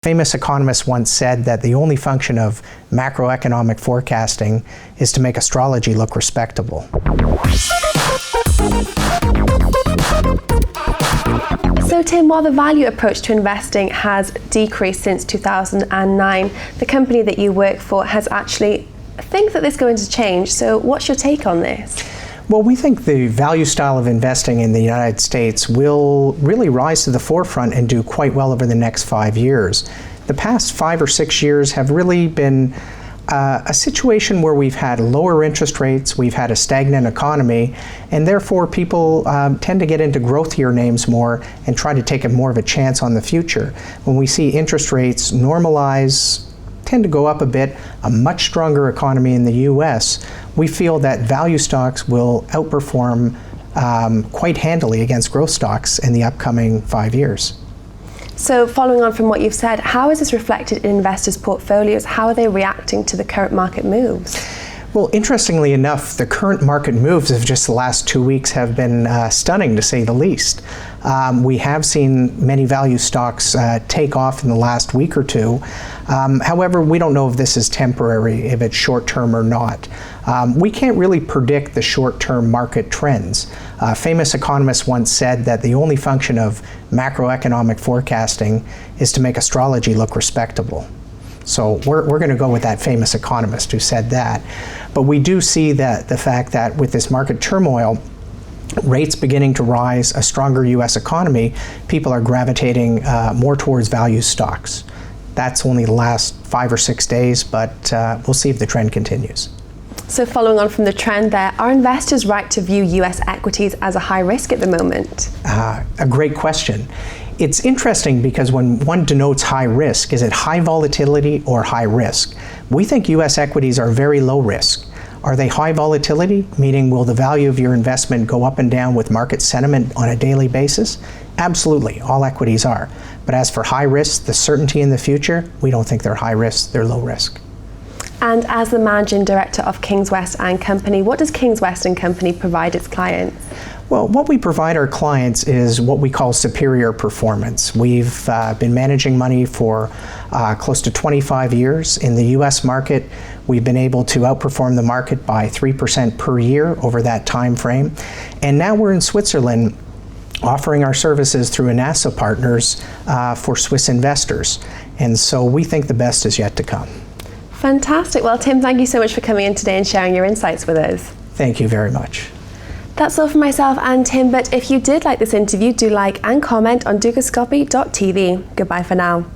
Famous economist once said that the only function of macroeconomic forecasting is to make astrology look respectable. So Tim, while the value approach to investing has decreased since 2009, the company that you work for has actually think that this is going to change. So what's your take on this? Well, we think the value style of investing in the United States will really rise to the forefront and do quite well over the next 5 years. The past 5 or 6 years have really been a situation where we've had lower interest rates, we've had a stagnant economy, and therefore people tend to get into growthier names more and try to take more of a chance on the future. When we see interest rates normalize, tend to go up a bit, a much stronger economy in the US, we feel that value stocks will outperform quite handily against growth stocks in the upcoming 5 years. So following on from what you've said, how is this reflected in investors' portfolios? How are they reacting to the current market moves? Well, interestingly enough, the current market moves of just the last 2 weeks have been stunning, to say the least. We have seen many value stocks take off in the last week or two. However, we don't know if this is temporary, if it's short-term or not. We can't really predict the short-term market trends. Famous economist once said that the only function of macroeconomic forecasting is to make astrology look respectable. So we're going to go with that famous economist who said that. But we do see that the fact that with this market turmoil, rates beginning to rise, a stronger US economy, people are gravitating more towards value stocks. That's only the last 5 or 6 days, but we'll see if the trend continues. So following on from the trend there, are investors right to view US equities as a high risk at the moment? A great question. It's interesting because when one denotes high risk, is it high volatility or high risk? We think US equities are very low risk. Are they high volatility, meaning will the value of your investment go up and down with market sentiment on a daily basis? Absolutely, all equities are. But as for high risk, the certainty in the future, we don't think they're high risk, they're low risk. And as the managing director of Kingwest Company, what does Kingwest Company provide its clients? Well, what we provide our clients is what we call superior performance. We've been managing money for close to 25 years. In the US market, we've been able to outperform the market by 3% per year over that time frame. And now we're in Switzerland offering our services through NASA partners for Swiss investors. And so we think the best is yet to come. Fantastic. Well, Tim, thank you so much for coming in today and sharing your insights with us. Thank you very much. That's all for myself and Tim, but if you did like this interview, do like and comment on dukascopy.tv. Goodbye for now.